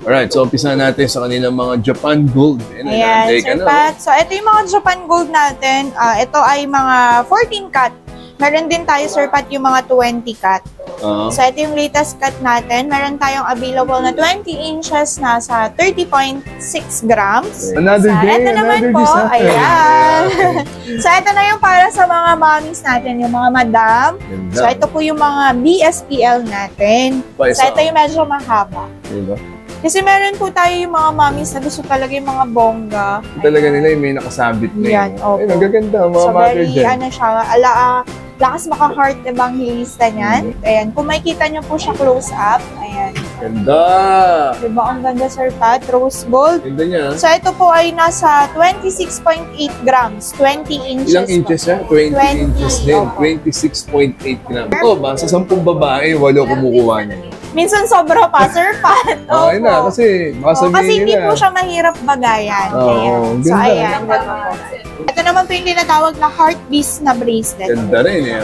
Alright, so umpisa natin sa kanilang mga Japan Gold. Ayan, Sir Pat. So, ito yung mga Japan Gold natin. Ito ay mga 14 cut. Meron din tayo, Sir Pat, yung mga 20 cut. So, ito yung latest cut natin. Meron tayong available na 20 inches na sa 30.6 grams. Another day, ito naman po, ayan. So, ito na yung para sa mga mommies natin, yung mga madam. So, ito po yung mga BSPL natin. So, ito yung medyo mahaba. Kasi meron po tayo yung mga mommies na gusto talaga yung mga bongga. Talaga nila yung may nakasabit na yan. Opo. Ay, nagaganda, mga so, mother dyan. ano siya, lakas maka-heart evangelista niyan. Ayan, kung makikita niyo po siya close up, ayan. Ganda! Diba ang ganda, Sir Pat? Rose gold. Ganda niya. So, ito po ay nasa 26.8 grams, 20 inches. Ilang inches yan? 20 inches din. 26.8 grams. Ito ba, sa 10 babae, 8 kumukuha niya. Minsan sobra pa, Sir Pat. Okay na, kasi makasabihin kasi hindi po siya mahirap bagayan. Oo, so, ayan. Ito naman po yung tinatawag na heart beast na bracelet. Ganda rin eh.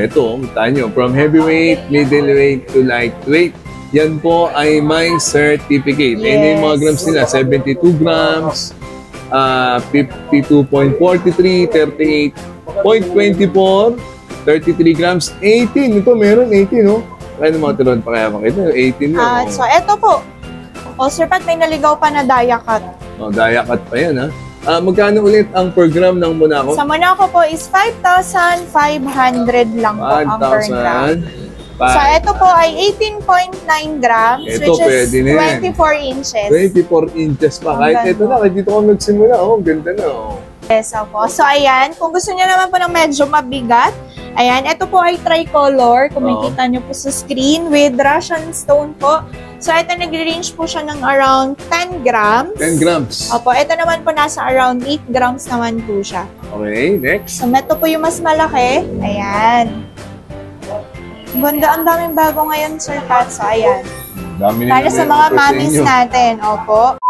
Ito, tayo nyo, from heavyweight, middleweight to lightweight. Yan po ay may certificate. Yes. Yan yung mga grams nila, 72 grams, 52.43, 38.24, 33 grams, 18. Ito, meron 18, no? Kaya ng mga turon pa kaya makita, 18 na. So, eto po. Sir Pat, may naligaw pa na dia cut. Dia cut pa yan, ha? Magkano ulit ang per gram ng Monaco? Sa Monaco po is 5,500 lang po ang per gram. So, ito po ay 18.9 grams, which is 24 inches. 24 inches pa. Kahit ito na, kahit dito ko nagsimula. Ganda na. Yes, po. So, ayan. Kung gusto niyo naman po ng medyo mabigat, ayan, ito po ay tricolor. Kung makikita niyo po sa screen with Russian stone po. So, ito nag-range po siya ng around 10 grams. 10 grams. Opo, ito naman po nasa around 8 grams naman po siya. Okay, next. So, ito po yung mas malaki. Ayan. Ganda, ang daming bago ngayon, Sir Pat. So, ayan. Para sa mga mommies natin. Opo.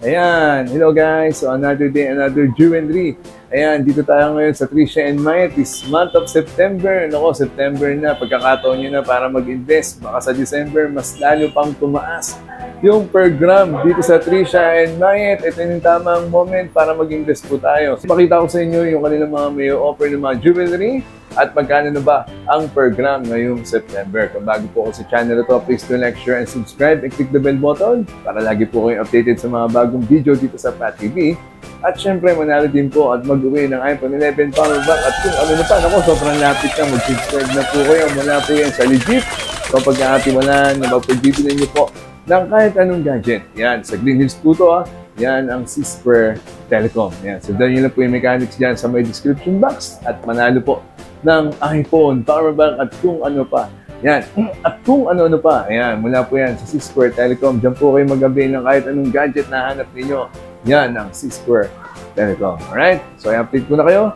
Ayan. Hello guys. So, another day, another jewelry. Ayan, dito tayo ngayon sa Tricia and Mayet this month of September. Nako, September na. Pagkakataon nyo na para mag-invest. Baka sa December, mas lalo pang tumaas yung per gram dito sa Tricia and Mayet. Ito yung tamang moment para mag-invest po tayo. So, makita ko sa inyo yung kanilang mga may offer ng mga jewelry at magkano na ba ang per gram ngayong September. Kung bago po ako sa channel na to, please do like, share, and subscribe and click the bell button para lagi po kayong updated sa mga bagong video dito sa Pat TV. At syempre, manalo din po at mag-uwi ng iPhone 11 power bank. At kung ano na pa, ako, sobrang lapit na. Mag-subscribe na po kayo. Mula po yan sa legit. So, pag-aatiwalan na mapag-bibilan niyo po ng kahit anong gadget. Yan, sa Green Hills po to, Yan ang C-Square Telecom. Yan, sundan niyo lang po yung mechanics dyan sa may description box. At manalo po ng iPhone, power bank, at kung ano pa. Yan. At kung ano-ano pa. Ayan, mula po yan sa C-Square Telecom. Diyan po kayo mag-avail ng kahit anong gadget na hanap ninyo. Yan ang C-Square Telecom. Alright? So, i-update ko na kayo.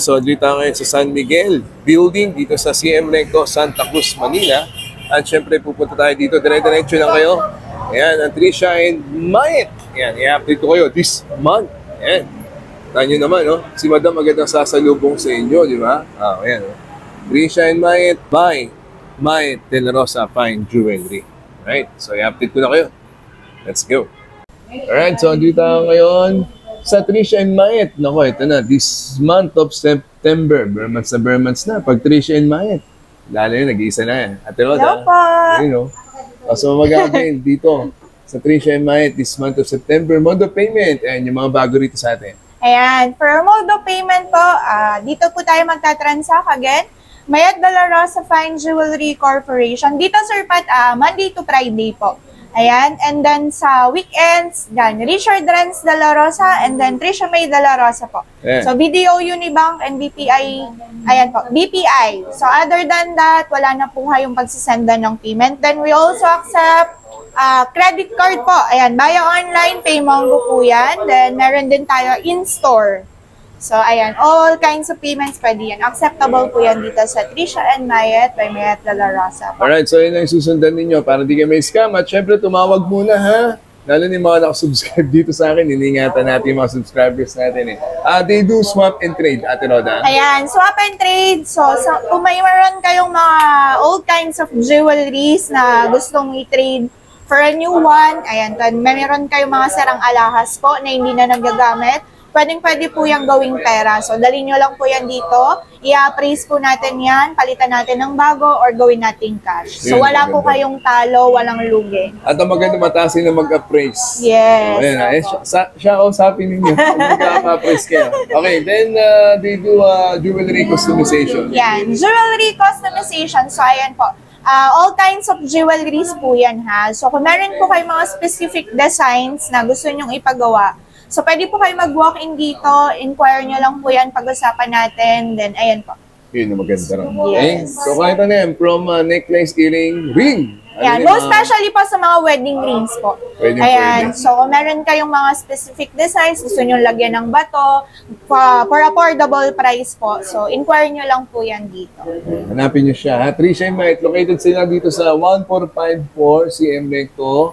So, dito ngayon sa San Miguel Building, dito sa CM Recto, Santa Cruz, Manila. At syempre, pupunta tayo dito. Dire-diretso lang kayo. Ayan, ang Tricia and Mayet. Ayan, i-update ko kayo this month. Ayan. Tahan nyo naman, no? Si Madam agad ang sasalubong sa inyo, di ba? Ayan, no? Tricia and Mayet by Mayet De La Rosa Fine Jewelry. Alright, so i-update ko na kayo. Let's go. Alright, so dito ngayon sa Tricia and Mayet. Nako, ito na. This month of September. Bermans na. Pag Tricia and Mayet. Lalo yun, nag-iisa na yan. Ate Roda. Hello po. You know. So mag-avail dito sa Tricia and Mayet this month of September. Mode of payment. Ayan, yung mga bago rito sa atin. Ayan. For mode of payment po, dito po tayo magta-transact again. Mayet De La Rosa Fine Jewelry Corporation. Dito, Sir Pat, Monday to Friday po. Ayan, and then sa weekends, yan, Richard Renz De La Rosa, and then Tricia May De La Rosa po. Yeah. So, BDO Unibank and BPI, ayan po, BPI. So, other than that, wala na po kayong pagsisenda ng payment. Then, we also accept credit card po. Ayan, buy online, pay Mongo po yan. Then, meron din tayo in-store. So, ayan, all kinds of payments pwede yan. Acceptable po yan dito sa Trisha and Mayet by Mayet de la Rosa. Alright, so yun ang susundan ninyo para di kayo may scam. At syempre, tumawag muna ha. Lalo ni mga nakasubscribe dito sa akin, iningatan natin yung mga subscribers natin eh. They do swap and trade, Ate Roda. Ayan, swap and trade. So kung mayroon kayong mga old kinds of jewelries na gustong i-trade for a new one, ayan, mayroon kayong mga sarang alahas po na hindi na nagagamit, pwede po yung gawing pera. So, dalhin nyo lang po yan dito. I-appraise po natin yan, palitan natin ng bago, or gawin natin cash. So, wala po kayong talo, walang lugi. At ang maganda mataas na mag-appraise. Yes. Siya kausapin ninyo. Mag-appraise kayo. Okay, then they do jewelry customization. Yan, jewelry customization. So, ayan po. All kinds of jewelries po yan ha. So, kung meron po kayo mga specific designs na gusto nyong ipagawa, so, pwede po kayo mag-walk-in dito, inquire nyo lang po yan, pag-usapan natin, then, ayan po. Yun, maganda rin. Yes. Okay? So, kahit ano yan, from necklace, earring, ring. Yan, most especially po sa mga wedding rings po. Ayan, so kung meron kayong mga specific designs, gusto nyo lagyan ng bato, for affordable price po. So, inquire nyo lang po yan dito. Hanapin nyo siya. Trisha and Mayet, located sila dito sa 1454 CM Recto,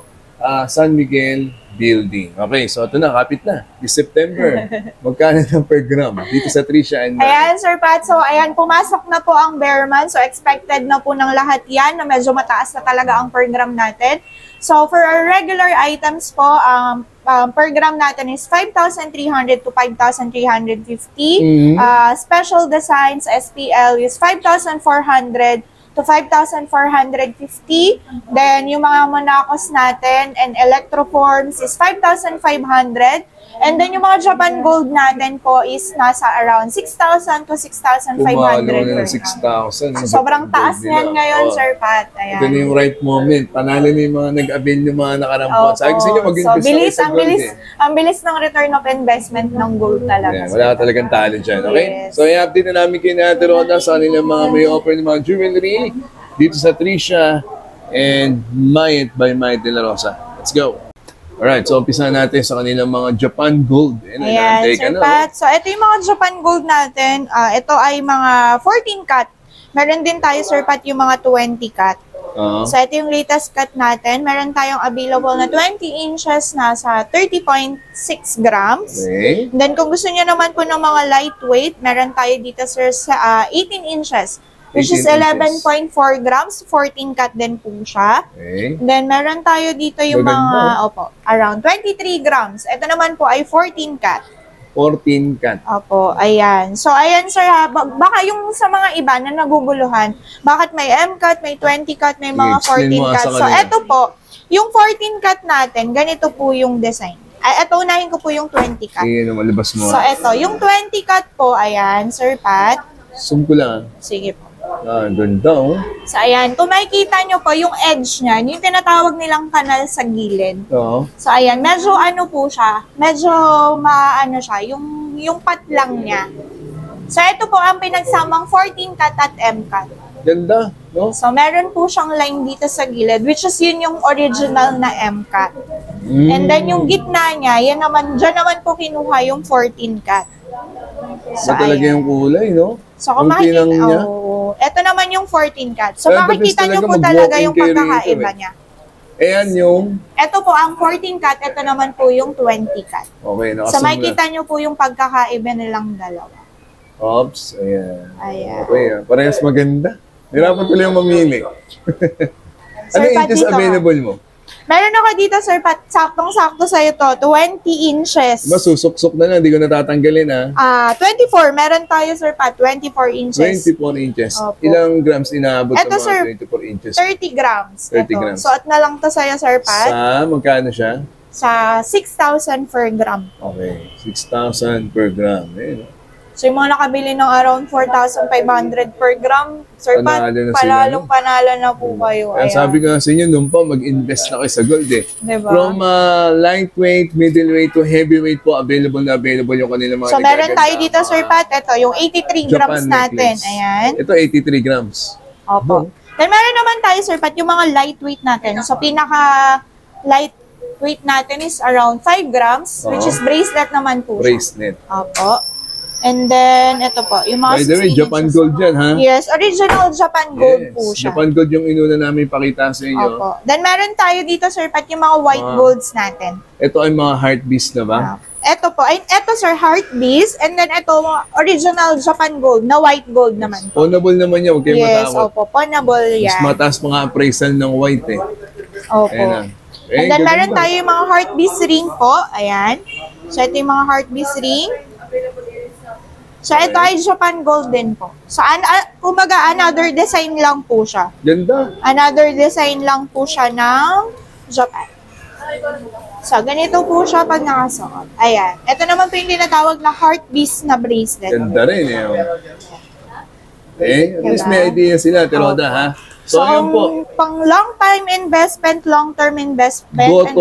San Miguel Building. Okay, so ito na, kapit na. This September, magkano ng per gram dito sa Trisha and Mayet? Ayan, Sir Pat. So, ayan, pumasok na po ang Bearman. So, expected na po ng lahat yan na medyo mataas na talaga ang per gram natin. So, for our regular items po, per gram natin is 5,300 to 5,350. Special designs, SPL, is 5,400 to 5,450. Then, yung mga Monacos natin and Electroforms is 5,500. And then, yung mga Japan Gold natin po is nasa around 6,000 to 6,500. Pumalo na 6,000. So, sobrang taas niyan ngayon, Sir Pat. Ayan. Ito na yung right moment. Panalo na yung mga nag-avail yung mga nakarampon. Sabi ko sa inyo, mag-invest so, bilis, sa gold ang bilis ng return of investment ng gold talaga. Yeah, wala talagang talent dyan, okay? Yes. So, i-update na namin kay Ate Roda sa kanilang mga may offer ng mga jewelry dito sa Trisha and Mayet by Mayet de la Rosa. Let's go! Alright, so umpisa natin sa kanilang mga Japan Gold. Ayan, Sir Pat. So, ito yung mga Japan Gold natin. Ito ay mga 14 cut. Meron din tayo, Sir Pat, yung mga 20 cut. So, ito yung latest cut natin. Meron tayong available na 20 inches na sa 30.6 grams. Okay. Then, kung gusto niyo naman po ng mga lightweight, meron tayo dito, sir, sa 18 inches. Which is 11.4 grams, 14 cut din po siya. Okay. Then, meron tayo dito yung mga, around 23 grams. Ito naman po ay 14 cut. 14 cut. Opo, ayan. So, ayan sir ha, baka yung sa mga iba na naguguluhan, bakit may M cut, may 20 cut, may mga 14 cut. So, ito po, yung 14 cut natin, ganito po yung design. Ito, unahin ko po yung 20 cut. Sige, malabas mo. So, ito, yung 20 cut po, ayan, Sir Pat. Zoom ko lang. Sige po. Ganda oh. So, ayan. Kung makikita nyo po, yung edge niya, yung tinatawag nilang kanal sa gilid. Oo. So, ayan. Medyo ano po siya. Medyo maano siya. Yung pat lang niya. So, ito po ang pinagsamang 14 cut at M cut. Ganda, no? So, meron po siyang line dito sa gilid, which is yun yung original na M cut. And then, yung gitna niya, yan naman, dyan naman po kinuha yung 14 cut. So, talaga yung kulay, no? So, kung makikita, ito naman yung 14 cut. So, makikita nyo po talaga yung pagkakaiba niya. Ayan yung... Ito po ang 14 cut, ito naman po yung 20 cut. Okay, so, makikita nyo po yung pagkakaiba nilang dalawa. Oops, ayan. Ayan. Okay, parehas maganda. Hirapan ko lang mamili. Ano inches available mo? Meron ako dito, Sir Pat. Saktong-sakto sa'yo to. 20 inches. Masusok-sok na lang. Hindi ko natatanggalin, ha? 24. Meron tayo, Sir Pat. 24 inches. 24 inches. Opo. Ilang grams inaabot Ito, ng sir, mga 24 inches? 30 grams. 30 grams. Suot na lang to sa'yo, Sir Pat. Sa magkano siya? Sa 6,000 per gram. Okay. 6,000 per gram. Ayun. So, yung mga nakabili ng around 4,500 per gram, Sir Pat, panalo na po kayo. Kaya sabi ko sa inyo, noon pa, mag-invest na kayo sa gold eh. Diba? From lightweight, middleweight to heavyweight po, available yung kanilang mga so, meron tayo dito, Sir Pat, ito, yung 83 grams natin. Ayan. Ito, 83 grams. Opo. Then, meron naman tayo, Sir Pat, yung mga lightweight natin. So, pinaka-lightweight natin is around 5 grams, which is bracelet naman po. Bracelet. Opo. And then, ito po, yung mga By the way, 16 Japan inches. Gold yan, ha? Yes, original Japan Gold po siya. Japan Gold yung inuna namin pakita sa inyo. Opo. Then, meron tayo dito, Sir Pat, yung mga white golds natin. Ito ay mga heart beast na ba? Ito po, ito Sir, heart beast. And then, ito, original Japan Gold, na white gold naman. Pawnable naman yan, huwag kayong Yes, matakot. opo, pawnable Mas yan. mataas mga appraisal ng white eh. Opo. Ayan na. And then, meron tayo yung mga heart beast ring po. Ayan. So, ito yung mga heart beast ring. So, ito ay Japan Gold din po. So, kumbaga, another design lang po siya. Ganda. Another design lang po siya ng Japan. So, ganito po siya pag nakasuot. Ayan. Ito naman po yung tinatawag na heart beast na bracelet. Ganda rin eh. At least Diba? may idea sila, Tiroda, ha? So, yun po. Pang long-time investment, long-term investment,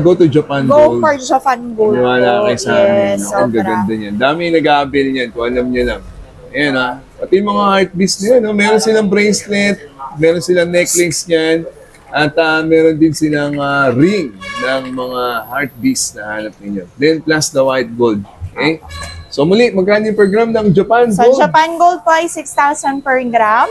Go to Japan go Gold. for Japan Gold. Maniwala kayo sa amin. Yes, Ako, ang gaganda niyan. Dami nag-aabil niyan, kung alam niyo lang. Ayan, ha? Pati yung mga heart beast niyan, no? Meron silang bracelet, meron silang necklace niyan, at meron din silang ring ng mga heart beast na hanap ninyo. Then plus the white gold. Okay? So muli, magkano yung per gram ng Japan So, Gold? Japan Gold po ay 6,000 per gram.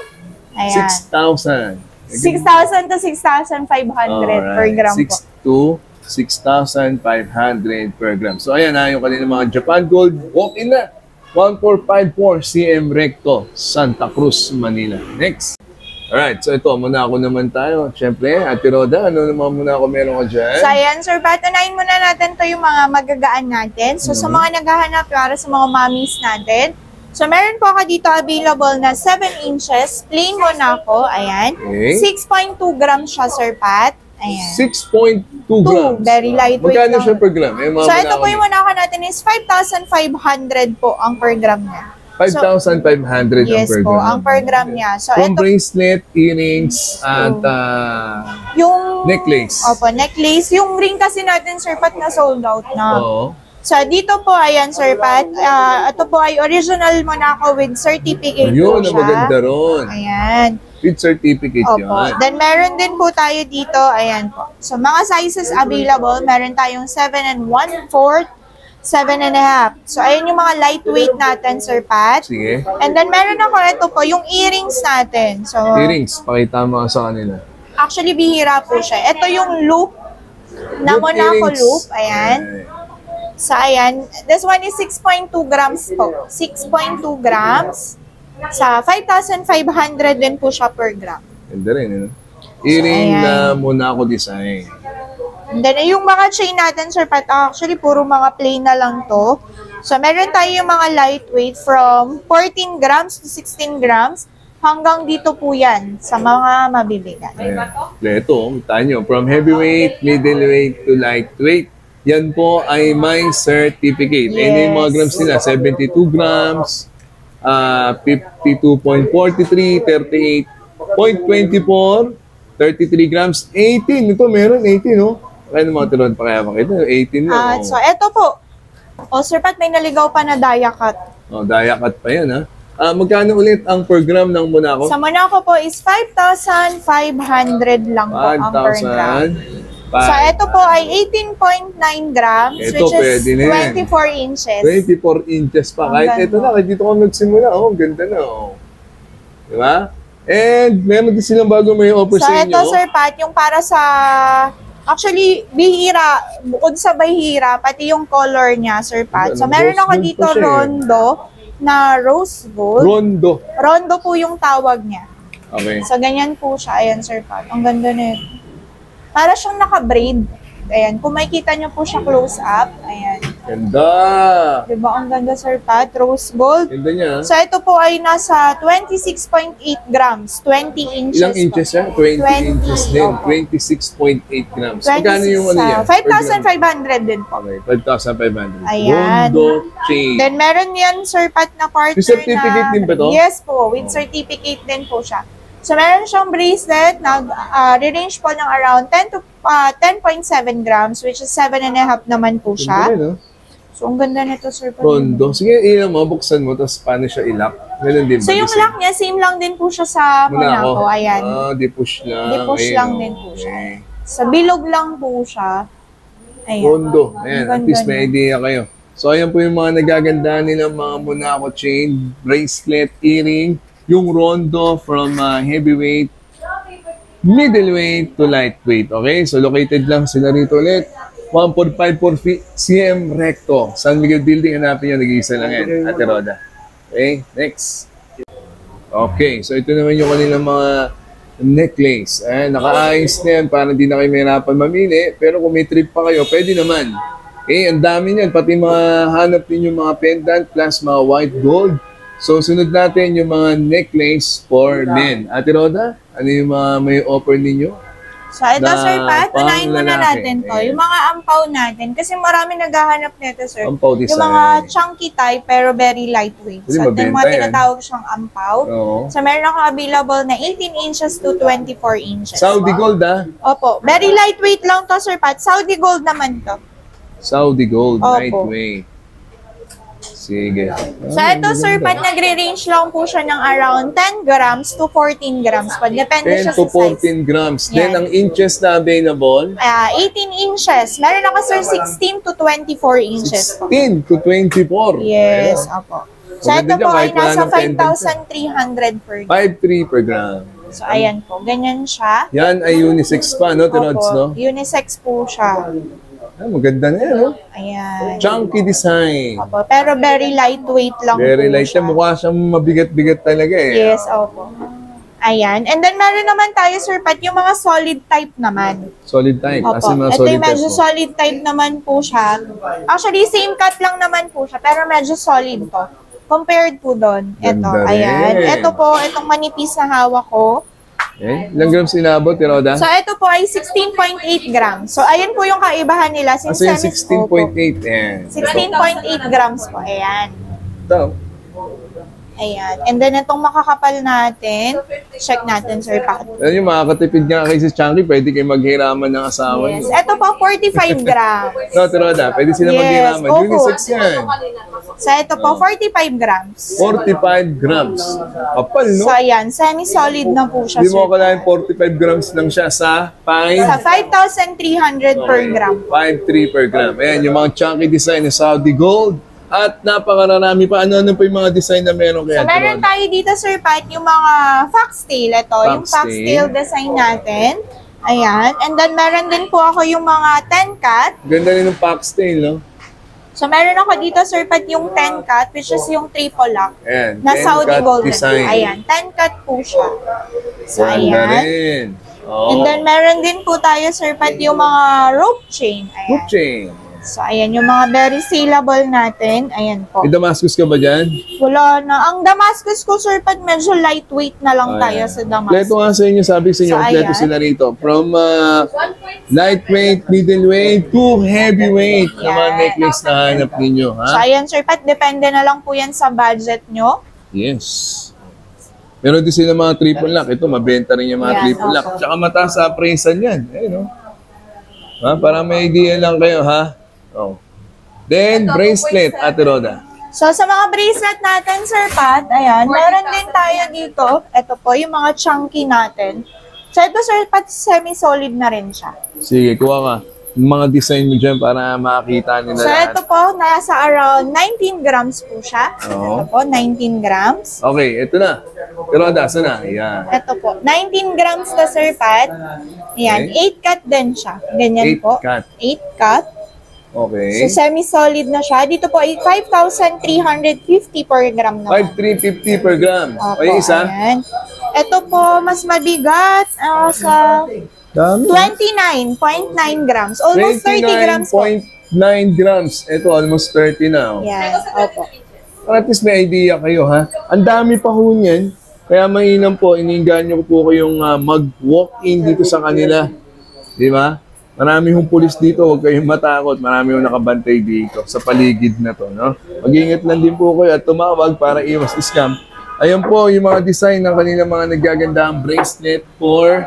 Ayan. 6,000. 6,000 to 6,500 per gram po. 6 to 6,500 per gram. So ayan na yung kanilang mga Japan Gold. Walk-in na. 1454 CM Recto, Santa Cruz, Manila. Next. Alright, so ito, muna ako naman tayo. Siyempre, Ate Roda, ano naman muna ako meron ko dyan? So, ayan, Sir Pat, unahin muna natin to yung mga magagaan natin. So, sa mga naghahanap para sa mga mommies natin, so, meron po ako dito available na 7 inches, plain Monaco, ayan. Okay. 6.2 grams siya, Sir Pat. Ayan. 6.2 grams. Very lightweight Magkano lang. siya per gram? Eh, So, ito po yung Monaco natin is 5,500 po ang per gram niya. 5,500 ang Yes per po, gram. ang per gram niya. So, From ito bracelet, earrings, at yung... necklace. Opo, necklace. Yung ring kasi natin, Sir Pat, na sold out na. Oo. So, dito po, ayan, Sir Pat, ito po ay original Monaco with certificate Yun, po ang siya. maganda ron. Ayan. With certificate Opo. yun. Then, meron din po tayo dito, ayan po. So, mga sizes available, meron tayong 7 and 1/4, 7 and a half. So, ayan yung mga lightweight natin, Sir Pat. Sige. And then, meron ako ito po, yung earrings natin. So, Earrings, pakita mo sa kanila. actually, bihira po siya. Ito yung loop na Loop Monaco earrings. loop. Ayan. So, ayan. This one is 6.2 grams po. 6.2 grams. Sa 5,500 din po siya per gram. Ganda rin, ano? Earring ayan. na Monaco design. And then, yung mga chain natin, Sir Pat, actually, puro mga plain na lang to. So, meron tayo yung mga lightweight from 14 grams to 16 grams. Hanggang dito po yan sa mga mabibigat. Ayan. Ito, tayo, from heavyweight, middleweight to lightweight. Yan po ay may certificate. Yes. Ayun yung mga grams nila, 72 grams, 52.43, 38.24, 33 grams, 18. Ito, meron 18, no? Kaya ng mga tinuan pa kaya makita, 18 na. So, eto po. O, Sir Pat, may naligaw pa na dia cut. Dayakat pa yan, ha? Magkano ulit ang per gram ng Monaco? Sa Monaco po is 5,500 lang po ang per gram. 5,000. So, ito po ay 18.9 grams, Ito, which is pwede na yan. 24 inches. 24 inches pa. Ang Kahit ganda. ito na, kahit dito ako nagsimula. Oh, ganda na. Oh. Diba? And meron din silang bago may offer So, sa ito, inyo. Sir Pat, yung para sa... Actually, bihira, bukod sa bihira, pati yung color niya, Sir Pat. So, meron Rose ako gold dito pa siya eh. rondo na rose gold. Rondo. Rondo po yung tawag niya. Okay. So, ganyan po siya. Ayan, Sir Pat. Ang ganda nito. Para siyang naka-braid. Ayan. Kung makikita niyo po siya close up. Ayan. Ganda. Diba? Ang ganda, Sir Pat. Rose gold. Ganda niya. So, ito po ay nasa 26.8 grams. 20 inches. Ilang inches po. siya? 20, 20, inches din. opo. 26.8 grams. Magkano yung ano niya? 5,500 din po. Okay, 5,500. Ayan. Rondo chain. Then, meron yan, Sir Pat, na partner May certificate na... din ba to? Yes po. With certificate din po siya. So, meron siyang bracelet na re-range po ng around 10 to 10.7 grams, which is 7.5 naman po siya. Ganda rin, no? So, ang ganda nito, Sir Pat. Rondo. Sige, ilan mo, buksan mo, tapos paano siya ilak? Ganun din ba? So, yung Design? lock niya, same lang din po siya sa Monaco. Ayan. Di push lang. Di-push Ayun, lang oh. din po siya. Okay. Sa bilog lang po siya. Ayan. Rondo. Ayan, Ang at least ganda may niya. idea kayo. So, ayan po yung mga nagaganda nilang mga Monaco chain, bracelet, earring, yung rondo from heavyweight, middleweight to lightweight. Okay? So, located lang sila rito ulit. 1.54 cm recto. San Miguel Building, hanapin nyo, nag-iisa lang yan. Ate Roda. Okay? Next. Okay. So, ito naman yung kanilang mga necklace. Nakaayos na yan para hindi na kayo mahirapan mamili. Pero kung may trip pa kayo, pwede naman. Ang dami niyan. Pati mga hanap ninyo mga pendant plus mga white gold. So, sunod natin yung mga necklace for men. Ate Roda, ano yung mga may offer ninyo? So, ito, Sir Pat, unahin muna natin to. Yung mga ampaw natin. Kasi marami naghahanap nito, Sir. Ampaw design. Yung mga chunky type, pero very lightweight. So, ito yung mga tinatawag siyang ampaw. So, meron ako available na 18 inches to 24 inches. Saudi gold, Opo. Very lightweight lang to, Sir Pat. Saudi gold naman to. Saudi gold, Opo. lightweight. Sige. So, ito, Sir Pat, nagre-range lang po siya ng around 10 grams to 14 grams. Depende 10 siya to sa size. 14 grams. Yan. Then, ang inches na available? 18 inches. Meron ako, Sir, 16 to 24 inches po. 16 to 24. Yes, Ayan. opo. So, ito po ay nasa 5,300 per gram. 5.3 per gram. So, ayan po. Ganyan siya. Yan ay unisex pa, no, Tirods, no? Unisex po siya. Maganda na yan, no? Ayan. Chunky design. Opo. Pero very lightweight lang Very po light siya. siya. Mukha siyang mabigat-bigat talaga, eh. Yes, opo. Ayan. And then, meron naman tayo, Sir Pat, yung mga solid type naman. Solid type. Opo. Kasi mga Ito solid yung medyo type mo. solid type naman po siya. Actually, same cut lang naman po siya, pero medyo solid to. Compared po doon. Ito, Ganda ayan. rin. Ito po, itong manipis na hawak ko. Ilang grams inabot, Tiroda? So, ito po ay 16.8 grams. So, ayan po yung kaibahan nila. Since Kasi yung 16.8, eh. 16.8 grams po. Ayan. Ito. Ayan. And then, itong makakapal natin, check natin, Sir Pat. Alam nyo, makakatipid nga kayo sa Chunky, pwede kayo maghiraman ng asawa Yes. nyo. Ito po, 45 grams. No, Tiroda, pwede sila Yes, maghiraman. opo. Unisex yan. So, ito po, 45 grams. 45 grams. Kapal, no? So, ayan. Semi-solid na po siya, Hindi mo Sir akalain Pat. 45 grams lang siya sa Sa 5,300 per gram. 5.3 per gram. Ayan, yung mga chunky design ng Saudi Gold. At napakararami pa. Ano pa yung mga design na meron kaya? So, meron tayo dito, Sir Pat, yung mga foxtail. Ito, yung foxtail design natin. Ayan. And then, meron din po ako yung mga 10-cut. Ganda rin ng foxtail, no? So, meron ako dito, Sir Pat, yung 10-cut, which is yung triple lock. Ayan, Na 10 Saudi cut Gold. design. Ayan, 10-cut po siya. So, Ganda ayan. rin. Oh. And then, meron din po tayo, Sir Pat, yung mga rope chain. Ayan. Hoop chain. So, ayan, yung mga very saleable natin. Ayan po. May Damascus ka ba dyan? Wala na. Ang Damascus ko, Sir Pat, medyo lightweight na lang tayo sa Damascus. Kompleto nga sa inyo, sabi sa inyo, So, kompleto ayan. sila rito. From lightweight, middleweight, to heavyweight na mga Yan. necklace na hanap ninyo. Ha? So, ayan, Sir Pat, depende na lang po yan sa budget nyo. Yes. Meron din sila mga triple lock. Ito, mabenta rin yung mga Yan, triple lock. opo. Tsaka mataas sa appraisal yan. Ayun, no? Ha? Para may idea lang kayo, ha? Oh. Then, bracelet, Ate Roda. So, sa mga bracelet natin, Sir Pat, ayan, meron din tayo dito. Ito po, yung mga chunky natin. So, ito, Sir Pat, semi-solid na rin siya. Sige, kuha ka. Yung mga design mo dyan para makakita nila So, lahat. ito po, nasa around 19 grams po siya. Oo. Ito po, 19 grams. Okay, ito na. Ate Roda, saan na? Ayan. Ito po, 19 grams na, Sir Pat. Ayan, Okay. 8 cut din siya. Ganyan 8 po. cut. 8 cut. Okay. So, semi-solid na siya. Dito po, 5,350 per gram naman. 5,350 per gram. Opo, O yung isa? ayan. Ito po, mas mabigat sa Dami. 29.9 grams. Almost 30 grams po. 29.9 grams. Ito, almost 30 na. Oh. Yan, opo. At least may idea kayo, ha? Ang dami pa ho niyan. Kaya mainam po, iniinganyo ko po kayong mag-walk-in dito sa kanila. Di ba? Marami hong pulis dito, huwag kayong matakot. Marami hong nakabantay dito sa paligid na to, no? Mag-ingat lang din po kayo at tumawag para iwas scam. Ayan po yung mga design ng kanilang mga nagagandang bracelet for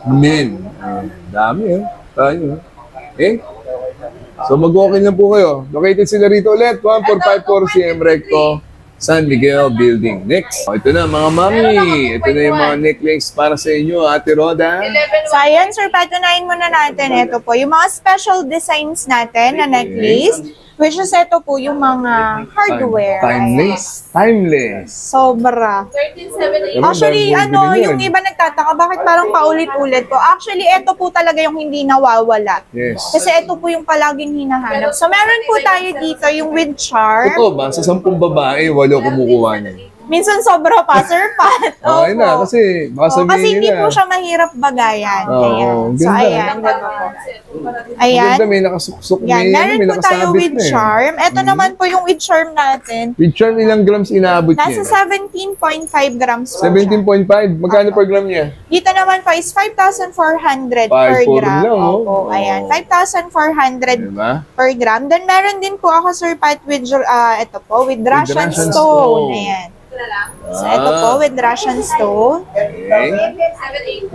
men. Ayan, dami, eh. Tayo, eh. So mag-walk-in lang po kayo. Located sila rito ulit, 1454 CM Recto, San Miguel Building. Next, ito na mga mami. Ito na yung mga necklace para sa inyo, Ate Roda. So, ayan, Sir, patunayin muna natin. Ito po, yung mga special designs natin na necklace. Which is ito po yung mga hardware. Timeless. Timeless. Sobra. 1378. Actually, Diba, ano, bibili yung yan. iba nagtataka, bakit parang paulit-ulit po? Actually, ito po talaga yung hindi nawawala. Yes. Kasi ito po yung palaging hinahanap. So, meron po tayo dito yung with charm. Totoo ba? Sa 10 babae, 8 kumukuha niya. Minsan sobra pa, Sir Pat. Okay na, kasi baka sabihin kasi hindi nila. po siya mahirap bagayan. Oo, Ayan. So, ganda. ayan. Ayan. Maganda, may nakasuksok, Yan. Meron may po tayo nakasabit with na eh. charm. Ito naman po yung with charm natin. With charm, ilang grams inaabot Nasa niya? 17.5 grams po siya. 17.5. Magkano per gram niya? Dito naman po is 5,400 per 5,400 gram. lang, oh. Opo, ayan. 5,400 Diba? per gram. Then, meron din po ako, Sir Pat, with, ito po, with Russian Russian stone. stone. Ayan. So, ito po, with Russian stone. Okay.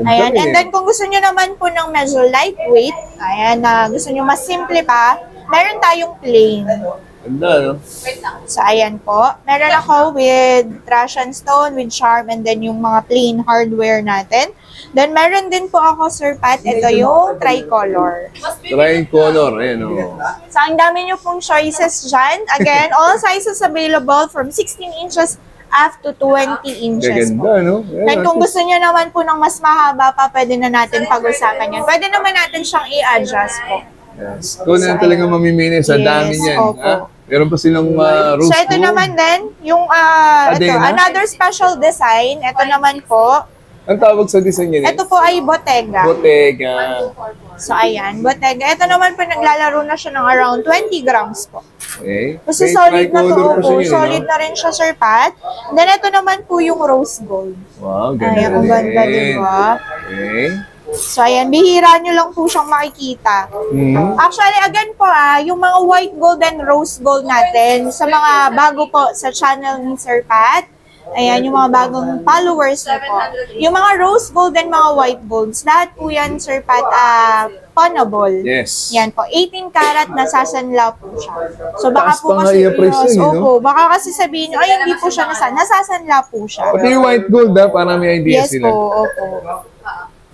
Ayan. And then, kung gusto nyo naman po ng medyo lightweight, ayan, na gusto nyo mas simple pa, meron tayong plain. Ganda, no? So, ayan po. Meron ako with Russian stone, with charm, and then yung mga plain hardware natin. Then, meron din po ako, Sir Pat, ito yung tricolor. Tricolor, ayan, oh. So, ang dami nyo pong choices dyan. Again, all sizes available from 16 inches up to 20 inches po. Ganda, no? Ayan, And kung gusto nyo naman po ng mas mahaba pa, pwede na natin pag-usapan yan. Pwede naman natin siyang i-adjust po. yes. Ikaw na lang talaga mamimili sa Yes, dami niyan. opo. Ha? Meron pa silang rose So, ito gold. naman din, yung ito, Adena? another special design. Ito naman po, Ang tawag sa design niya? ito po ay Bottega. Bottega. So, ayan, Bottega. Ito naman po, naglalaro na siya ng around 20 grams po. Okay. Kasi May solid na to tricolor pa po. siya yun, Solid no? na rin siya, Sir Pat. Then, ito naman po yung rose gold. Wow, ganda Ayan, ang ganda, di ba? Okay. So, ayan, bihira nyo lang po siyang makikita. Hmm. Actually, again po yung mga white gold and rose gold natin, sa mga bago po sa channel ni Sir Pat, ayan, yung mga bagong followers niyo po. Yung mga rose gold and mga white golds, lahat po yan, Sir Pat, pawnable. Yes. Yan po, 18 karat nasasanla po siya. So baka Taas po pa nga kasi, i-appraise yun, no? opo, baka kasi sabihin nyo, ay hindi po siya nasasanla po siya. Pati yung white gold, para may idea Yes sila. po, opo.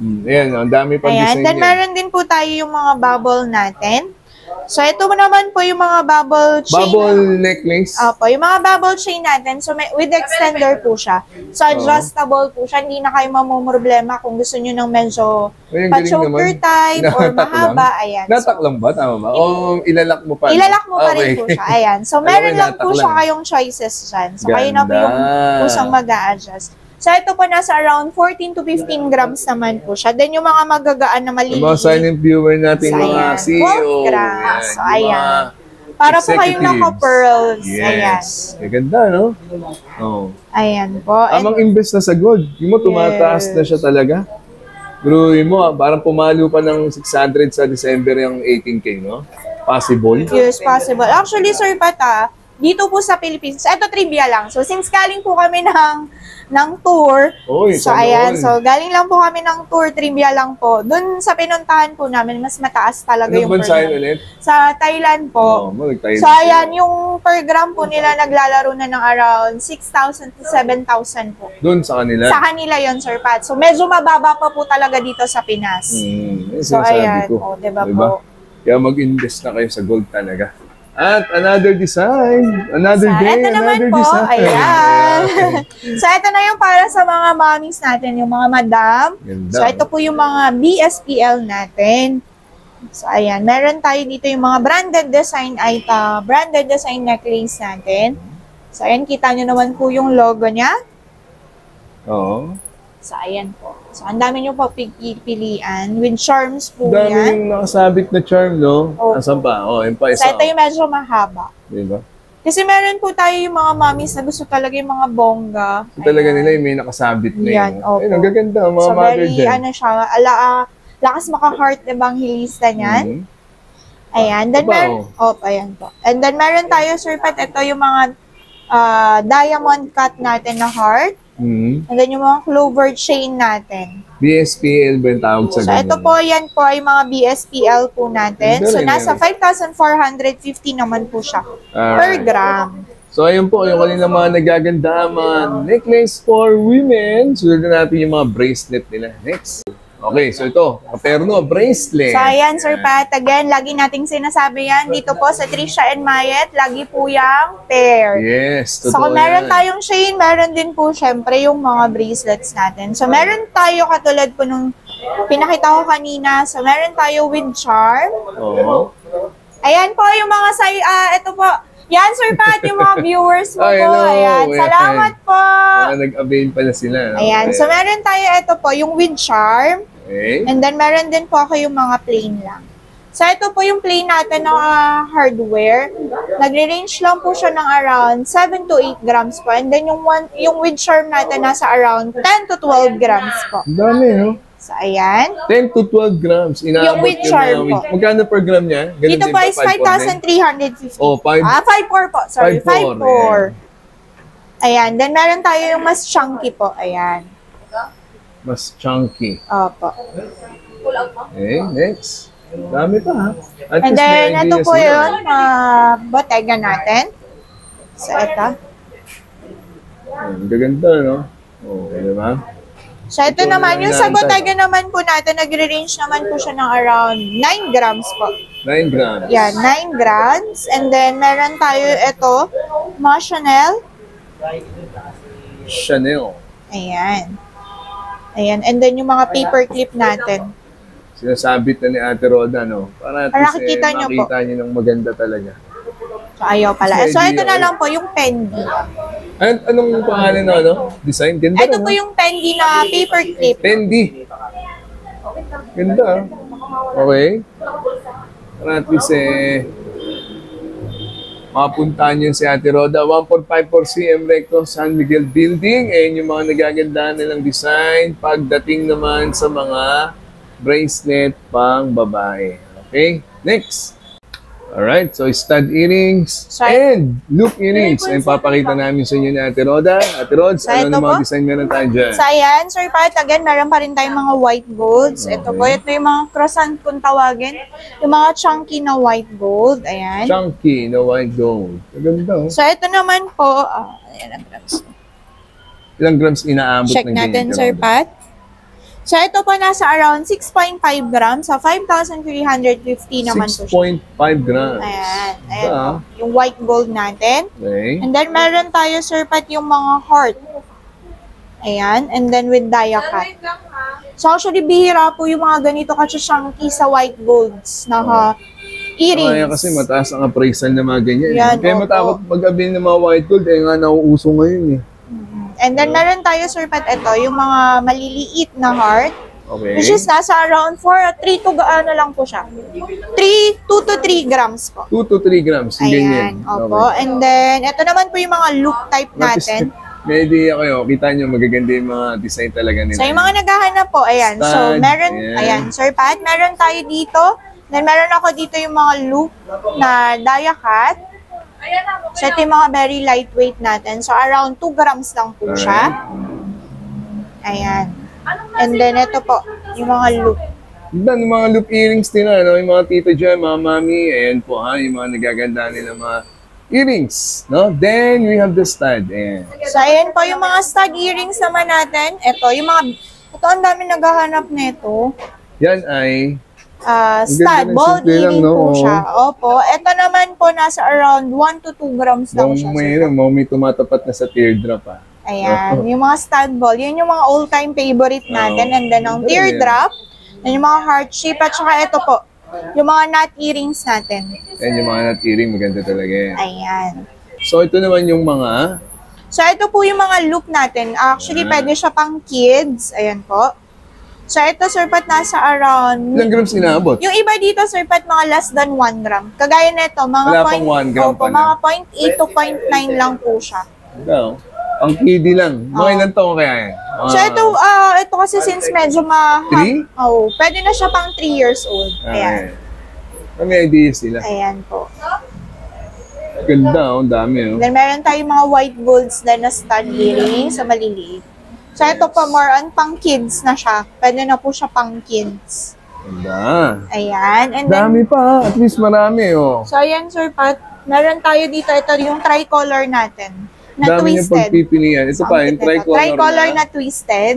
Ayan, ang dami pang Ayan, design then niya. meron din po tayo yung mga bubble natin. So, ito naman po yung mga bubble chain. Bubble necklace. Opo, yung mga bubble chain natin, so may, with extender po siya. So, adjustable po siya. Hindi na kayo mamumroblema kung gusto nyo ng medyo Ay, ang galing pa-choker naman. type or Hinahatak mahaba. lang? Ayan. Natak lang ba? Tama ba? O ilalak mo pa? Ilalak mo pa rin Okay. po siya. Ayan. So, Alam meron ko, lang po natak siya lang. kayong choices dyan. So, kayo na po yung Ganda. kusang mag-a-adjust. So, ito po nasa around 14 to 15 grams naman po siya. Then, yung mga magagaan na Yung mga maliliit. silent viewer natin, So, mga ayan. CEO. 12 grams. So, yung mga ayan. Para po kayong executives. naka-pearls. Ayan. Yes. Ay, ganda, no? Oh. Ayan po. And, Amang invest na sa gold. Yung mo, tumataas na siya talaga. Gruhin mo, parang pumalo pa ng 600 sa December yung 18K, no? Possible. yes, possible. Actually, Sir Pat, dito po sa Philippines, ito trivia lang. So, since galing po kami ng tour, Oy, so ayan, so galing lang po kami ng tour, trivia lang po. Doon sa pinuntahan po namin, mas mataas talaga Anong yung bansa per yun gram. ulit? Sa Thailand po. Oh, magtayo So, ayan, yung per gram po nila naglalaro na ng around 6,000 to 7,000 po. Doon sa kanila. Sa kanila yon, Sir Pat. So, medyo mababa pa po talaga dito sa Pinas. Yun So, sinasabi ayan. ko. O, diba po? Kaya mag-invest na kayo sa gold talaga. At another design. Another So, day, ito naman another po, design. ayan. So, ito na yung para sa mga mommies natin, yung mga madam. Ganda. So, ito po yung mga BSPL natin. So, ayan. Meron tayo dito yung mga branded design item, branded design necklace natin. So, ayan. Kita nyo naman po yung logo niya. Oo. So, ayan po. So, ang dami nyo po pipilian. With charms po Dami yan. yung nakasabit na charm, no? Opo. Asan pa? Oh, yun pa So, isa. ito yung medyo mahaba. Diba? Kasi meron po tayo yung mga mommies na gusto talaga yung mga bongga. So, talaga Ayan. nila yung may nakasabit na Yan, yun. opo. Ayun, ang gaganda. Mga So, mother very, dyan. ano siya, lakas maka-heart evangelista niyan. Mhm. Ayan. Then, Aba, meron, ayan po. And then, meron tayo, Sir Pat, ito yung mga diamond cut natin na heart. Mhm. And then, yung mga clover chain natin. BSPL ba yung tawag sa So, ito po, yan po ay mga BSPL po natin. So, Galing nasa yan. 5,450 naman po siya per Alright. gram. So, ayun po, yung kanila mga nagaganda, mga necklace for women. Sunod na natin yung mga bracelet nila. Next. Okay, so ito, kaperno, bracelet. So, ayan, Sir Pat. Again, lagi nating sinasabi yan. Dito po sa Trisha and Mayet, lagi po yung pair. Yes, So, totoo kung meron yan. tayong chain, meron din po, syempre, yung mga bracelets natin. So, meron tayo katulad po nung pinakita ko kanina. So, meron tayo with charm. Oo. Ayan po yung mga ito po. Yan, Sir Pat, yung mga viewers mo Ay, po. hello, Ayan, ayan. salamat po. Nag-avail pala sila. Ayan, so meron tayo ito po, yung with charm. Okay. And then, meron din po ako yung mga plain lang. So, ito po yung plain natin na hardware. Nagre-range lang po siya ng around 7 to 8 grams po. And then, yung with charm natin nasa around 10 to 12 grams po. Ang dami, no? So, ayan. 10 to 12 grams. Inaabot Yung with charm po. Magkano per gram niya? Ganun Dito din po ba? is 5,350. Oh, 5. 5,400 po. Sorry, 5,400. 5,400. Ayan. Then, meron tayo yung mas chunky po. Ayan. Mas chunky. Opo. Okay, next. Dami pa, ha? At And least may then, idea ito po sila. yun, bottega natin. So, ito. Ang gaganda, no? Okay, diba? So, ito Ito naman, na yung sa inaantay. bottega naman po natin, nagre-range naman po siya ng around 9 grams po. 9 grams. Yan, 9 grams. And then, meron tayo ito, mga Chanel. Chanel. Ayan. Ayan. And then, yung mga paper clip natin. Sinasabit na ni Ate Roda, no? Para at Para least, makita nyo po. makita nyo ng maganda talaga. So, ayaw pala. Mas So, ito idea, na lang po, yung Fendi. Anong pangalan na, ano? Design? Ganda, Ito no? po yung Fendi na paper clip. Fendi. Ganda, ah. Okay. Para at least, mapuntahan nyo si Ate Roda. 1454 CM Recto, San Miguel Building. Ayan yung mga nagaganda nilang design. Pagdating naman sa mga bracelet pang babae. Okay? Next. Alright, so stud earrings and loop earrings. Ayun, papakita namin sa inyo ni Ate Roda. Ate Rods, So, ano ito na mga po? design meron tayo dyan? So, ayan, Sir Pat, again, meron pa rin tayong mga white golds. Ito po, ito yung mga croissant kung tawagin. Yung mga chunky na white gold. Ayan. Chunky na white gold. Maganda, oh. So, ito naman po, ayan ang grams. Ilang grams inaabot Check ng natin, ganyan, Sir Roda? Pat. So, ito po nasa around 6.5 grams. So, 5,350 naman po siya. 6.5 grams. Ayan. Ayan Ah. po. Yung white gold natin. Okay. And then, meron tayo, Sir Pat, yung mga heart. Ayan. And then, with dia cut. So, actually, bihira po yung mga ganito ka-chunky sa white golds na earrings. Kaya kasi mataas ang appraisal na mga ganyan. Yan, Kaya opo. matakot mag-avail ng mga white gold. Eh nga nauuso ngayon eh. And then, meron tayo, Sir Pat, ito, yung mga maliliit na heart. Okay. Which is nasa around 3 to ano lang po siya. 2 to 3 grams po. 2 to 3 grams. Yung ganyan. Ayan, opo. And then, ito naman po yung mga look type natin. May idea kayo. Kita nyo, magaganda yung mga design talaga nila. So, yung mga naghahanap po, ayan. So, Stud, meron, ayan. ayan, Sir Pat, meron tayo dito. Then, meron ako dito yung mga loop na dia cut. So, ito yung mga very lightweight natin. So, around 2 grams lang po siya. Ayan. And then, ito po, yung mga loop. Dan, yung mga loop earrings nila, no? Yung mga tito dyan, mga mami, ayan po ha, yung mga nagaganda nila mga earrings, no? Then, we have the stud, ayan. So, ayan po yung mga stud earrings naman natin. Ito, yung mga, ito, ang dami naghahanap nito. Yan ay, Stud, ganda ng ball simple lang, earring no? po Oo. siya. Opo. Ito naman po, nasa around 1 to 2 grams lang siya. may tumatapat na sa teardrop, ha. Ayan, yung mga stud ball, yun yung mga all-time favorite natin. Oo. And then, ang teardrop, and yung mga heart shape, at saka ito po, yung mga knot earrings natin. Ayan yung mga nut earring, maganda talaga yan. Ayan. So, ito naman yung mga, So, ito po yung mga loop natin. Actually, pwede siya pang kids. Ayan po. So, ito, Sir Pat, nasa around... ilang grams inaabot? Yung iba dito, Sir Pat, mga less than 1 gram. Kagaya nito, mga Wala pang 1 gram opo, pala. mga 0.8 to 0.9 lang po siya. Ito, ang kiddie lang. Mga ilang taong kaya yan? So, ito kasi since medyo 3? pwede na siya pang 3 years old. Ayan. May idea sila. Ayan po. Ganda, ang dami, oh. Then, meron tayong mga white golds na stud earrings sa maliliit. So, ito po, more on pang kids na siya. Pwede na po siya pang kids. Ganda. Ayan. And then, Dami pa, at least marami, oh. so, ayan, Sir Pat. Meron tayo dito. Ito yung tricolor natin. Na Dami niyang twisted. pagpipilian. Ito pa, yung tricolor Tricolor na twisted.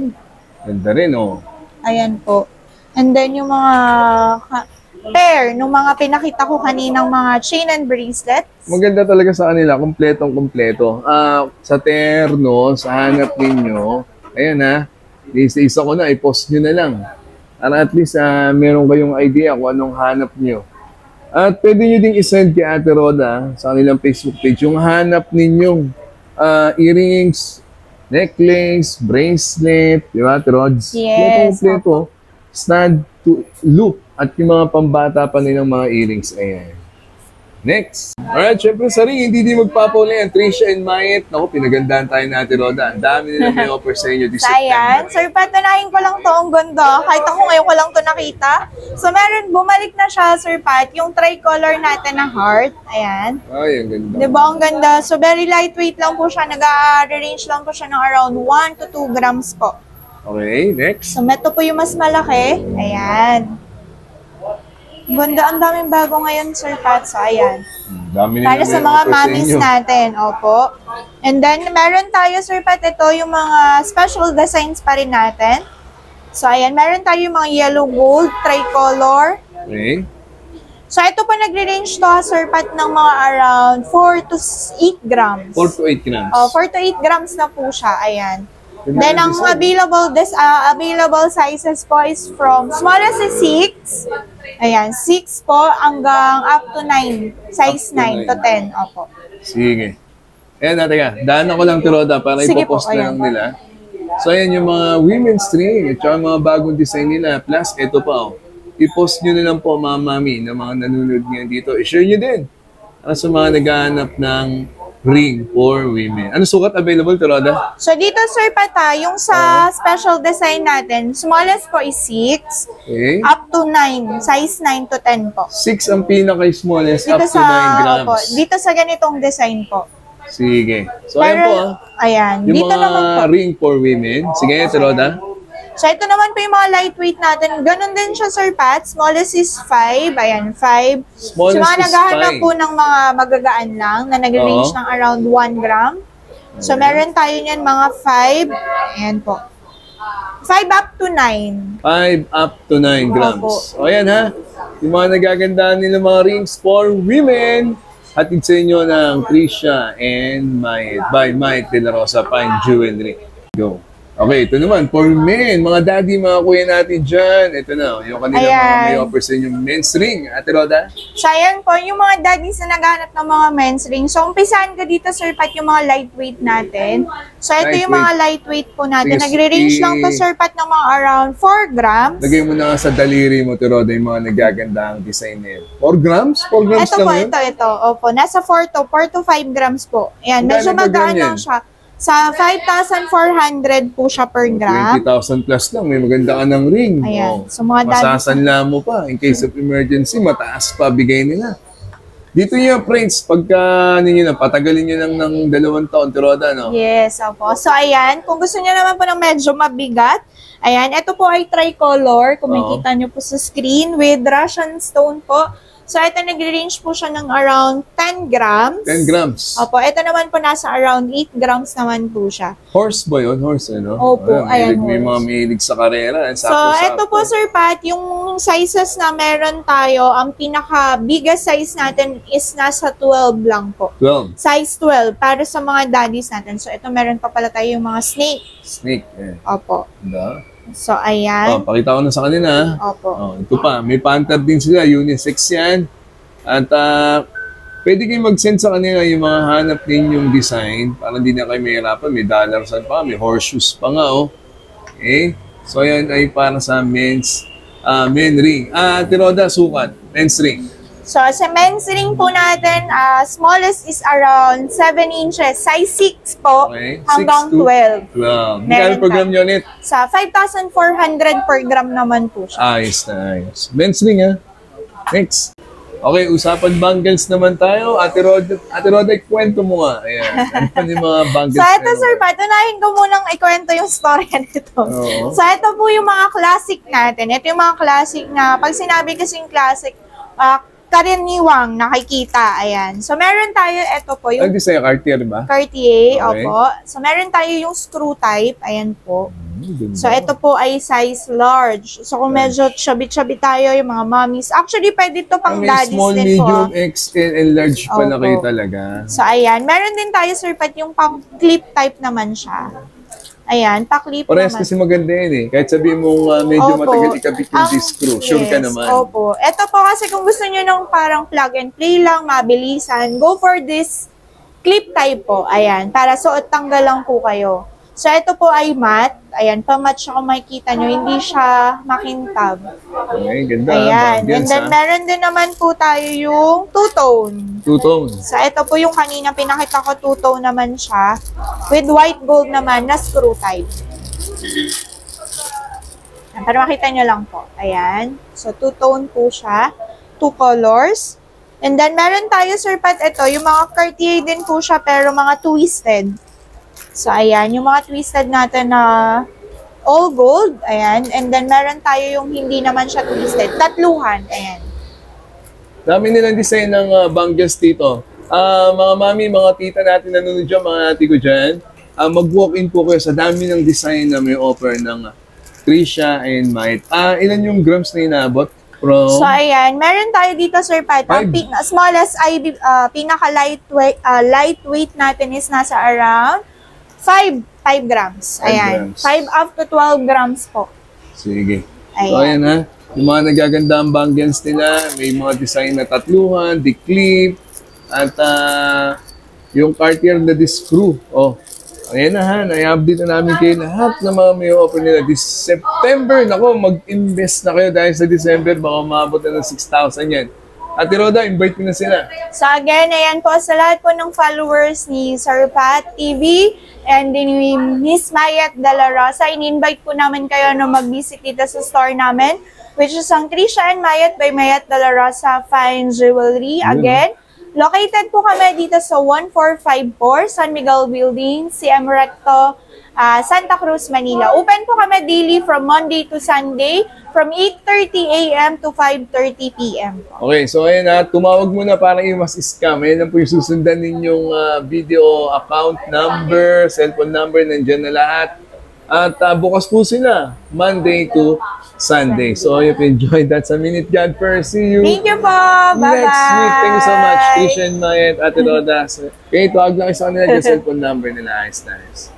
Ganda rin, oh. Ayan po. And then yung mga pair nung mga pinakita ko kaninang mga chain and bracelet. Maganda talaga sa kanila, kumpletong-kumpleto. Sa terno, sa hanap ninyo, ayan ha, isa ko na, i-post nyo na lang. Para at least meron kayong idea kung anong hanap nyo. At pwede nyo ding isend kay Ate Roda sa kanilang Facebook page yung hanap ninyong earrings, necklace, bracelet, di ba, Ate Rods? Yes. Kompleto, stud to loop, at yung mga pambata pa nilang mga earrings. Ayan. Next. Alright, syempre sa ring, hindi din magpapuli ang Trisha and Mayet. Naku, pinagandahan tayo na Ate Roda. Ang dami nila may offer sa inyo this Ayan. September. Sir Pat, tunahin ko lang to. Ang ganda. Kahit ako ngayon ko lang to nakita. So, bumalik na siya, Sir Pat. Yung tricolor natin na heart. Ayan. Ay, ang ganda. Diba, ang ganda. So, very lightweight lang po siya. Nag-range lang po siya ng around 1 to 2 grams po. Okay, next. So, ito po yung mas malaki. Ayan. Ganda, ang daming bago ngayon, Sir Pat. So, ayan. Dami nila Para sa may mga offer mommies inyo. natin. Opo. And then, meron tayo, Sir Pat, ito yung mga special designs pa rin natin. So, ayan. Meron tayo yung mga yellow gold, tricolor. Okay. So, ito po nagre-range to, Sir Pat, ng mga around 4 to 8 grams. 4 to 8 grams. 4 to 8 grams na po siya. Ayan. Ganda Then, ng ang design. available sizes po is from smallest is 6. Ayan, 6 po hanggang up to 9. Size Up to 9 to 10. Opo. Sige. Ayan na, teka. Daanan ko lang, Tiroda, para Sige po, ipopost na ayan. lang nila. So, ayan yung mga women's string at saka mga bagong design nila. Plus, ito pa, oh. I-post nyo na lang po, mga mami, na mga nanonood ngayon dito. I-share nyo din. Para sa mga naghahanap ng ring for women. Ano sukat available, Tiroda? So, dito, Sir Pata, yung sa special design natin, smallest po is 6. Okay. Up to 9. Size 9 to 10 po. 6 ang pinaka-smallest, up Dito to 9 grams. opo, dito sa ganitong design po. Sige. So, ayan po, ah. Ayan. Yung Dito mga naman po. ring for women. Sige, Tiroda. So, ito naman po yung mga lightweight natin. Ganun din siya, Sir Pat. Smallest is 5. Ayan, 5. Smallest So, mga is naghahanap 5. po ng mga magagaan lang na nag-range Oo. ng around 1 gram. So, meron tayo niyan mga 5. Ayan po. 5 up to 9. 5 up to 9 grams. Opo. O yan ha, yung mga nagagandaan nila mga rings for women, hatid sa inyo ng Trisha and Mayet by Mayet de la Rosa Fine Jewelry. Go. Okay, ito naman, for men, mga daddy, mga kuya natin dyan. Ito na, yung kanila mga Ayan. may offer sa inyo men's ring. Ate Roda? So, ayan po, yung mga daddies na naghahanap ng mga men's ring. So, umpisahan ko dito, Sir Pat, yung mga lightweight natin. So, ito yung mga lightweight po natin. Sige, Nagre-range lang to, Sir Pat, ng mga around 4 grams. Lagay mo na nga sa daliri mo, Ate Roda, yung mga nagagandang design na yun. 4 grams? 4 grams Ito lang po, yun? ito. Opo, nasa 4 to 5 grams po. Ayan, medyo Magkano per magaan gram lang siya. Sa 5,400 po siya per gram. 20,000 plus lang, may maganda ka ng ring. Ayan, Oh. so mga daddy. Masasanla mo pa. In case of emergency, mataas pa bigay nila. Dito yung prints, pagka ninyo na, patagalin nyo lang ng 2 taon, Tiroda, no? Yes, opo. So, ayan, kung gusto niyo naman po ng medyo mabigat, ayan, ito po ay tricolor. Kung makikita niyo po sa screen with Russian stone po. So, ito nag-range po siya ng around 10 grams. 10 grams. Opo, ito naman po nasa around 8 grams naman po siya. Horse ba yun? Horse, ano? Opo, ayan, May mga horse. mahilig sa karera. So, ito po, Sir Pat, yung sizes na meron tayo, ang pinaka-biggest size natin is nasa 12 lang po. 12. Size 12 para sa mga daddies natin. So, ito meron pa pala tayo yung mga snake. Snake. Eh. Opo. Ganda. So, Oh, ayan. pakita ko na sa kanila. Opo. Oh, ito pa. May panther din sila. Unisex yan. At pwede kayo mag-send sa kanila yung mga hanap ninyong design para hindi na kayo mahirapan. May dollarsan pa. May horseshoes pa nga, oh. Okay? So, yan ay para sa men ring. Tiroda, sukat. Men's ring. So, sa men's ring po natin, smallest is around 7 inches. Size 6 po Okay. hanggang 6 to 12. 12. Meron Magkano program tayo. nyo ulit? Sa 5,400 per gram naman po siya. Ayos na ayos. Men's ring, ha? Next. Okay, usapan bangles naman tayo. Ate Roda, kwento mo nga. Ayan. Ano pa yung mga bangles? So, ito, na Sir Pat, unahin ko munang ikwento yung story nito. Oo. So, ito po yung mga classic natin. Ito yung mga classic na, pag sinabi kasing classic, karaniwang nakikita. Ayan. So, meron tayo, ito po, yung Ano sa'yo, Cartier ba? Cartier, Okay. opo. So, meron tayo yung screw type. Ayan po. Ganda. So, ito po ay size large. So, kung medyo chubby-chubby tayo, yung mga mommies. Actually, pwede to pang May daddies small, din po. medium, XL, and large pala Opo. kayo talaga. So, ayan. Meron din tayo, Sir Pat, yung pang clip type naman siya. Ayan, pa-clip Parehas naman. kasi maganda yun eh. Kahit sabihin mong medyo Opo. matagal ikabit yung Ang- screw, sure ka yes, naman. Opo. Ito po kasi kung gusto nyo ng parang plug and play lang, mabilisan, go for this clip type po. Ayan, para suot tanggal lang po kayo. So, ito po ay matte. Ayan, pa-matte siya kung makikita nyo. Hindi siya makintab. Okay, ganda. Ayan. And Bagets, then, ha? meron din naman po tayo yung two-tone. Two-tone. So, ito po yung kanina pinakita ko, two-tone naman siya. With white gold naman na screw type. Ayan, para makita nyo lang po. Ayan. So, two-tone po siya. Two colors. And then, meron tayo, Sir Pat, ito, yung mga Cartier din po siya, pero mga twisted. So, ayan, yung mga twisted natin na all gold. Ayan. And then, meron tayo yung hindi naman siya twisted. Tatluhan. Ayan. Dami nilang design ng bangles dito. Mga mami, mga tita natin nanonood dyan, mga ate ko dyan, mag-walk-in po kayo sa dami ng design na may offer ng Tricia and Might. Ilan yung grams na inabot? So, ayan. Meron tayo dito, Sir Pat. Ang smallest ay lightweight natin is nasa around 5 grams. Ayan. 5 up to 12 grams po. Sige. Ayan. So, ayan ha. Yung mga nagaganda ang bangles nila, may mga design na tatluhan, declip, at yung Cartier na disc-screw. Oh, ayan na ha. I-update na namin kayo lahat ng mga may offer nila this September. Nako, mag-invest na kayo dahil sa December, baka umabot na ng 6,000 yan. Ate Roda, invite mo na sila. So again, ayan po sa lahat po ng followers ni Sir Pat TV and din ni Miss Mayet de la Rosa, in-invite po namin kayo na mag-visit dito sa store namin, which is ang Tricia and Mayet by Mayet de la Rosa Fine Jewelry. Again, located po kami dito sa 1454 San Miguel Building, CM Recto, Santa Cruz, Manila. Open po kami daily from Monday to Sunday from 8:30 a.m. to 5:30 p.m. Okay, so ayan na, tumawag muna para i-mas scam. Ayan na po yung susundan ninyong video account number, cellphone number, nandyan na lahat. At bukas po sila, Monday to Sunday. So, you can enjoy that sa Minute God First. See you Thank you po. Bye-bye. next week. Thank you so much, Christian Mayet, Ate Roda. Okay, tawag lang kayo sa kanila yung cellphone number nila. Nice.